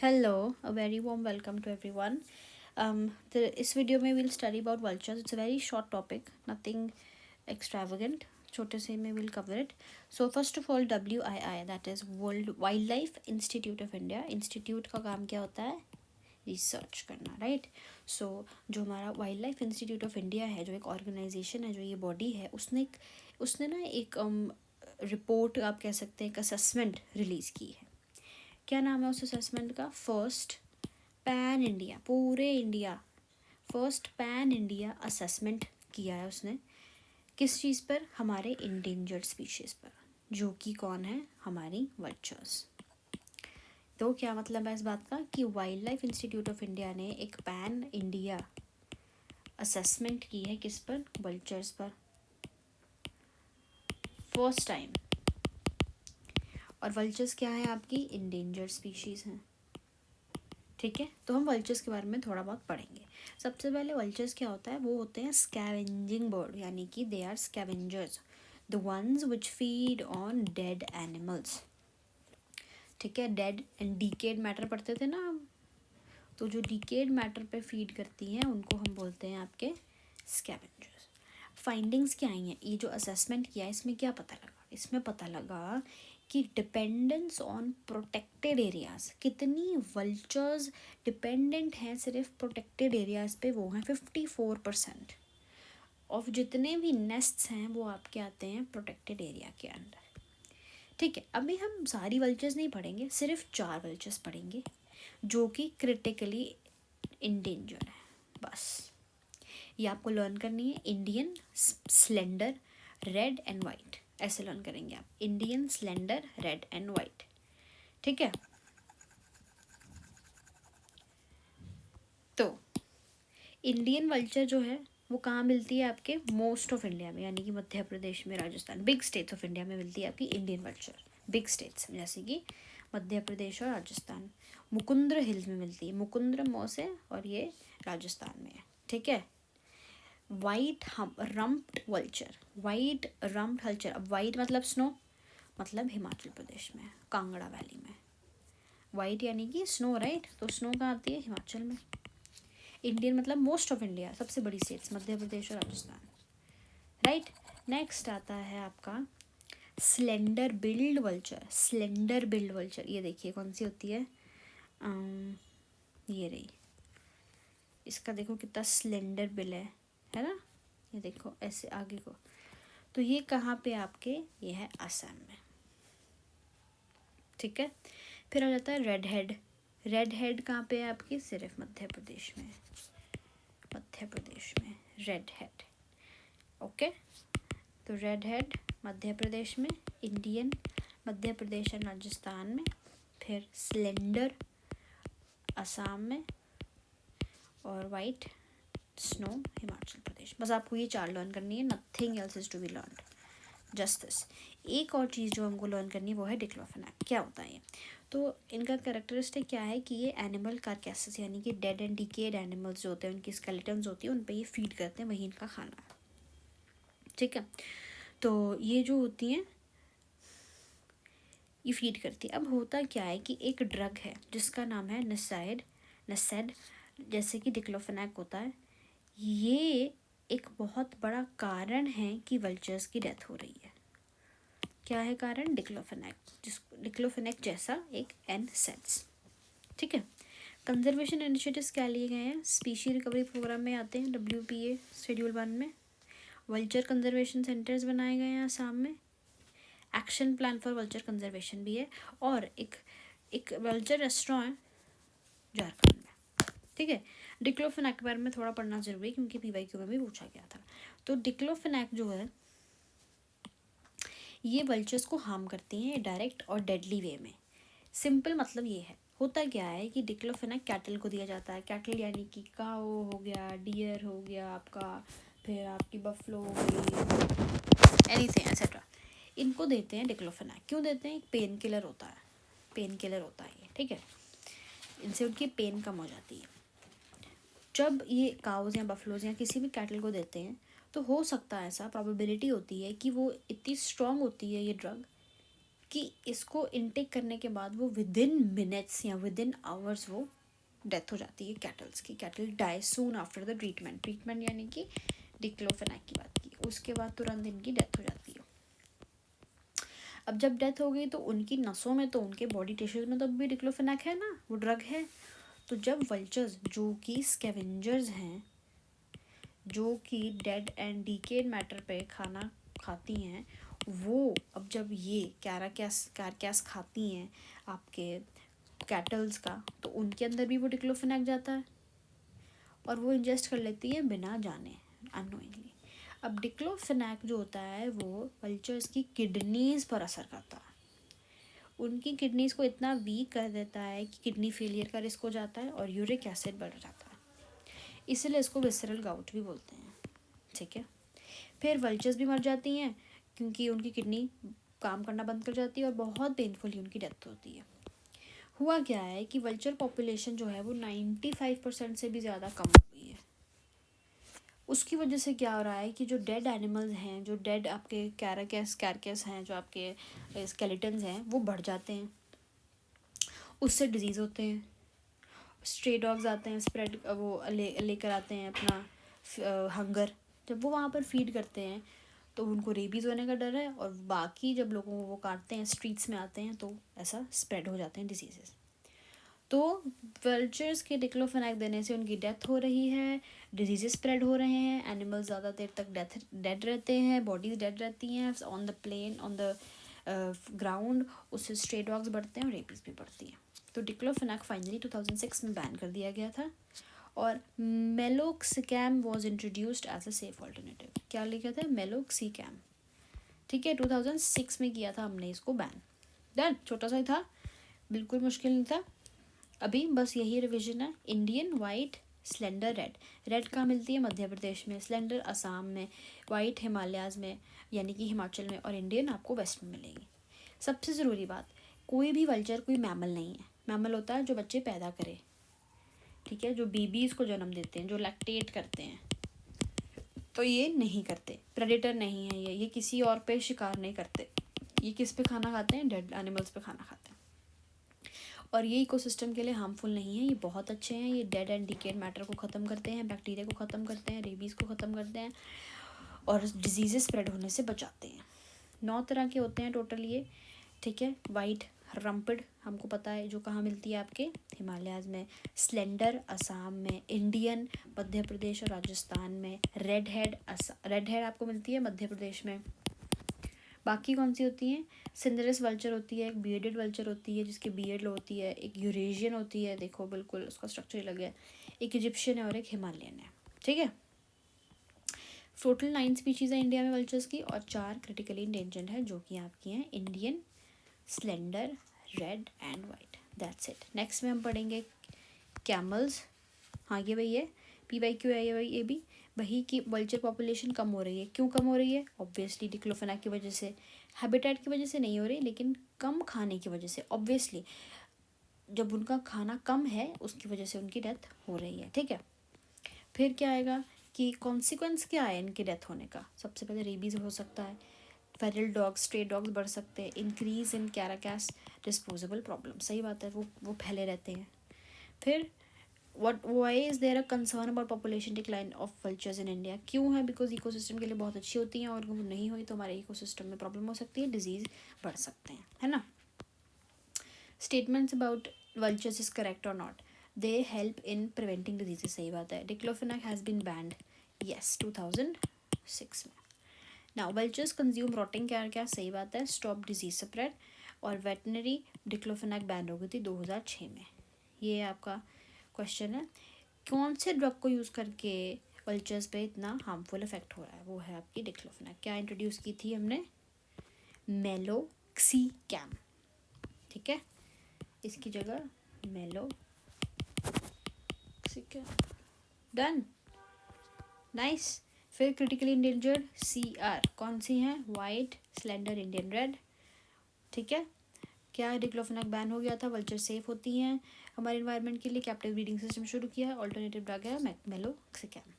Hello, a very warm welcome to everyone. इस video में we'll study about vultures. It's a very short topic, nothing extravagant. छोटे से में we'll cover it. So first of all, WII, that is World Wildlife Institute of India. Institute का काम क्या होता है? रिसर्च करना, राइट. सो जो हमारा wild life institute of India है, जो एक ऑर्गेनाइजेशन है, जो ये बॉडी है, उसने ना एक रिपोर्ट आप कह सकते हैं, एक असेसमेंट रिलीज़ की है. क्या नाम है उस असेसमेंट का? फर्स्ट पैन इंडिया, पूरे India first pan India assessment किया है उसने. किस चीज़ पर? हमारे इंडेंजर्ड स्पीशीज़ पर, जो कि कौन है? हमारी वल्चर्स. तो क्या मतलब है इस बात का कि wild life institute of India ने एक पैन इंडिया असेसमेंट की है. किस पर? वल्चर्स पर, फर्स्ट टाइम. और वल्चर्स क्या है? आपकी इंडेंजर्ड स्पीशीज़ हैं. ठीक है, तो हम वल्चर्स के बारे में थोड़ा बहुत पढ़ेंगे. सबसे पहले वल्चर्स क्या होता है? वो होते हैं स्कैवेंजिंग बर्ड, यानी कि they are scavengers, the ones which feed on dead animals. ठीक है, डेड एंड डीकेड मैटर पढ़ते थे ना हम, तो जो डीकेड मैटर पे फीड करती हैं उनको हम बोलते हैं आपके स्कैवेंजर्स. फाइंडिंग्स क्या आई हैं? ये जो असेसमेंट किया है, इसमें क्या पता लगा? इसमें पता लगा कि डिपेंडेंस ऑन प्रोटेक्टेड एरियाज़, कितनी वल्चर्स डिपेंडेंट हैं सिर्फ प्रोटेक्टेड एरियाज़ पे, वो हैं 54%. और जितने भी नेस्ट्स हैं वो आपके आते हैं प्रोटेक्टेड एरिया के अंदर. ठीक है, अभी हम सारी वल्चर्स नहीं पढ़ेंगे, सिर्फ 4 वल्चर्स पढ़ेंगे जो कि क्रिटिकली इंडेंजर है. बस ये आपको लर्न करनी है. Indian slender red and white, ऐसे लर्न करेंगे आप. Indian slender red and white. ठीक है, तो इंडियन वल्चर जो है वो कहाँ मिलती है? आपके मोस्ट ऑफ इंडिया में, यानी कि मध्य प्रदेश में, Rajasthan, big states of India में मिलती है आपकी इंडियन वल्चर. बिग स्टेट्स जैसे कि मध्य प्रदेश और राजस्थान. मुकुंद्र हिल्स में मिलती है, मुकुंद्र मौस है, और ये राजस्थान में है. ठीक है. White rumped vulture, white rumped vulture. अब वाइट मतलब स्नो, मतलब हिमाचल प्रदेश में, कांगड़ा वैली में. वाइट यानी कि स्नो, राइट. तो स्नो कहाँ आती है? हिमाचल में. इंडियन मतलब मोस्ट ऑफ इंडिया, सबसे बड़ी स्टेट्स मध्य प्रदेश और राजस्थान, राइट. नेक्स्ट आता है आपका slender billed vulture. Slender billed vulture, ये देखिए कौन सी होती है. ये रही. इसका देखो कितना स्लेंडर बिल है ना. ये देखो ऐसे आगे को. तो ये कहाँ पे आपके? ये है असम में. ठीक है. फिर आ जाता है रेड हेड. रेड हेड कहाँ पे है आपकी? सिर्फ मध्य प्रदेश में, मध्य प्रदेश में रेड हेड. ओके, तो रेड हेड मध्य प्रदेश में, इंडियन मध्य प्रदेश और राजस्थान में. फिर स्लेंडर असम में, और वाइट स्नो हिमाचल प्रदेश. बस आपको ये 4 लर्न करनी है, nothing else is to be learn, just this. एक और चीज़ जो हमको लर्न करनी है वो है डिक्लोफेनाक. क्या होता है ये? तो इनका कैरेक्टरिस्टिक क्या है कि ये एनिमल कार्कैसेस, यानी कि डेड एंड डिकेड एनिमल्स जो होते हैं, उनकी स्केलेटन्स होती है, उन पर ये फीड करते हैं, वही इनका खाना है. ठीक है, तो ये जो होती हैं ये फीड करती है. अब होता क्या है कि एक ड्रग है जिसका नाम है नसेड, जैसे कि डिक्लोफेनाक होता है. ये एक बहुत बड़ा कारण है कि वल्चर्स की डेथ हो रही है. क्या है कारण? डिक्लोफेनाक, डिक्लोफेनाक जैसा एक NSAIDs. ठीक है. कंजर्वेशन इनिशिएटिव्स क्या लिए गए हैं? स्पीशी रिकवरी प्रोग्राम में आते हैं, WPA शेड्यूल 1 में. वल्चर कंजर्वेशन सेंटर्स बनाए गए हैं आसाम में. Action plan for vulture conservation भी है. और एक वल्चर रेस्टोरेंट है झारखंड में. ठीक है. डिक्लोफेनाक के बारे में थोड़ा पढ़ना जरूरी है क्योंकि PYQ में भी पूछा गया था. तो डिक्लोफेनाक जो है ये वल्चर्स को हार्म करती हैं डायरेक्ट और डेडली वे में. सिंपल मतलब ये है. होता क्या है कि डिक्लोफेनाक कैटल को दिया जाता है. कैटल यानी कि काओ हो गया, डियर हो गया आपका, फिर आपकी बफलो हो गई, एनीथिंग एक्सेट्रा. इनको देते हैं डिक्लोफेनाक. क्यों देते हैं? पेन किलर होता है, पेन किलर होता है ये. ठीक है, इनसे उनकी पेन कम हो जाती है. जब ये काउज या बफलोज या किसी भी कैटल को देते हैं तो हो सकता है, ऐसा प्रोबेबिलिटी होती है कि वो इतनी स्ट्रॉन्ग होती है ये ड्रग कि इसको इनटेक करने के बाद वो विद इन मिनट्स या विद इन आवर्स वो डेथ हो जाती है कैटल्स की. Cattle die soon after the treatment यानी कि डिक्लोफेनाक की बात की, उसके बाद तुरंत इनकी डेथ हो जाती है. अब जब डेथ हो गई तो उनकी नसों में तो उनके बॉडी टिश्यूज में तो अभी डिक्लोफेनाक है ना, वो ड्रग है. तो जब वल्चर्स जो कि स्कैवेंजर्स हैं, जो कि डेड एंड डीकेड मैटर पे खाना खाती हैं, वो अब जब ये कैरकैस खाती हैं आपके कैटल्स का, तो उनके अंदर भी वो डिक्लोफेनाक जाता है और वो इंजेस्ट कर लेती है बिना जाने, अननोइंगली. अब डिक्लोफेनाक जो होता है वो वल्चर्स की किडनीज पर असर करता है. उनकी किडनीज को इतना वीक कर देता है कि किडनी फेलियर का रिस्क हो जाता है और यूरिक एसिड बढ़ जाता है. इसलिए इसको विसरल गाउट भी बोलते हैं. ठीक है. फिर वल्चर्स भी मर जाती हैं क्योंकि उनकी किडनी काम करना बंद कर जाती है और बहुत पेनफुली उनकी डेथ होती है. हुआ क्या है कि वल्चर पॉपुलेशन जो है वो 95% से भी ज़्यादा कम हो गई है. उसकी वजह से क्या हो रहा है कि जो डेड एनिमल्स हैं, जो डेड आपके कैरकैस हैं, जो आपके स्केलेटन्स हैं, वो बढ़ जाते हैं. उससे डिजीज़ होते हैं. स्ट्रे डॉग्स आते हैं, स्प्रेड वो लेकर आते हैं अपना हंगर. जब वो वहाँ पर फीड करते हैं तो उनको रेबीज़ होने का डर है, और बाकी जब लोगों को वो काटते हैं, स्ट्रीट्स में आते हैं, तो ऐसा स्प्रेड हो जाते हैं डिजीज़ेस. तो वल्चर्स के डिक्लोफेनाक देने से उनकी डेथ हो रही है, डिजीज़ेस स्प्रेड हो रहे हैं, एनिमल्स ज़्यादा देर तक डेड रहते हैं, बॉडीज डेड रहती हैं on the plain, on the ground. उससे स्ट्रे डॉग्स बढ़ते हैं और रेबीज़ भी बढ़ती है. तो डिक्लोफेनाक फाइनली 2006 में बैन कर दिया गया था और meloxicam was introduced as a safe alternative. क्या लिखा था? मेलोक्सिकैम. ठीक है, 2006 में किया था हमने इसको बैन. डन. छोटा सा ही था, बिल्कुल मुश्किल नहीं था. अभी बस यही रिवीजन है. Indian white, slender red. Red कहाँ मिलती है? मध्य प्रदेश में. स्लेंडर असम में. वाइट हिमालयाज़ में यानी कि हिमाचल में. और इंडियन आपको वेस्ट में मिलेगी. सबसे ज़रूरी बात, कोई भी वल्चर कोई मैमल नहीं है. मैमल होता है जो बच्चे पैदा करे. ठीक है, जो बेबीज़ को जन्म देते हैं, जो लैक्टेट करते हैं. तो ये नहीं करते, प्रेडेटर नहीं है ये किसी और पे शिकार नहीं करते. ये किस पे खाना खाते हैं? डेड एनिमल्स पे खाना खाते हैं. और ये इकोसिस्टम के लिए हार्मफुल नहीं है. ये बहुत अच्छे हैं. ये डेड एंड डिकेड मैटर को ख़त्म करते हैं, बैक्टीरिया को ख़त्म करते हैं, रेबीज़ को ख़त्म करते हैं और डिजीज़ स्प्रेड होने से बचाते हैं. 9 तरह के होते हैं टोटल ये. ठीक है. वाइट रम्पिड हमको पता है जो कहाँ मिलती है, आपके हिमालयाज़ में. स्लेंडर असम में. इंडियन मध्य प्रदेश और राजस्थान में. रेड हेड आपको मिलती है मध्य प्रदेश में. बाकी कौन सी होती हैं? सिंडरस वल्चर होती है, एक बियर्डेड वल्चर होती है जिसके बियर्ड होती है, एक यूरेशियन होती है, देखो बिल्कुल उसका स्ट्रक्चर अलग है, एक इजिप्शियन है और एक हिमालयन है. ठीक है. टोटल 9 स्पीशीज़ है इंडिया में वल्चर्स की और 4 क्रिटिकली इंडेंजर्ड है जो कि आपकी हैं Indian, slender, red and white. That's it. Next में हम पढ़ेंगे कैमल्स. हाँ ये वही है, PYQ है ये भी वही कि वल्चर पॉपुलेशन कम हो रही है. क्यों कम हो रही है? ऑब्वियसली डिक्लोफेनाक की वजह से. हैबिटेट की वजह से नहीं हो रही, लेकिन कम खाने की वजह से. ऑब्वियसली जब उनका खाना कम है उसकी वजह से उनकी डेथ हो रही है. ठीक है. फिर क्या आएगा कि कॉन्सिक्वेंस क्या है इनकी डेथ होने का? सबसे पहले रेबीज़ हो सकता है, फेरल डॉग्स, स्ट्रे डॉग्स बढ़ सकते हैं, इंक्रीज इन कैराकैस डिस्पोजेबल प्रॉब्लम. सही बात है, वो फैले रहते हैं. फिर why is there a concern about population decline of vultures in India? क्यों है? बिकॉज इकोसिस्टम के लिए बहुत अच्छी होती हैं और वो नहीं हुई तो हमारे इकोसिस्टम में प्रॉब्लम हो सकती है, डिजीज़ बढ़ सकते हैं, है ना. Statements about vultures is correct or not? They help in preventing diseases. सही बात है. Diclofenac has been banned. Yes, 2006 में. Now vultures consume rotting carcass. सही बात है. Stop disease spread. और veterinary डिक्लोफेनाक बैन हो गई थी 2006 में. ये आपका क्वेश्चन है. कौन से ड्रग को यूज़ करके वल्चर्स पे इतना हार्मफुल इफेक्ट हो रहा है? वो है आपकी डिक्लोफेनाक. क्या इंट्रोड्यूस की थी हमने? मेलोक्सिकैम. ठीक है, इसकी जगह मेलोक्सिकैम. डन. नाइस. फिर क्रिटिकली इंडेंजर्ड CR कौन सी हैं? White, slender, Indian red. ठीक है. क्या डिक्लोफेनाक बैन हो गया था, वल्चर सेफ होती हैं हमारे इन्वायरमेंट के लिए. कैप्टिव ब्रीडिंग सिस्टम शुरू किया है, ऑल्टरनेटिव ड्रग है मेलोक्सिकैम.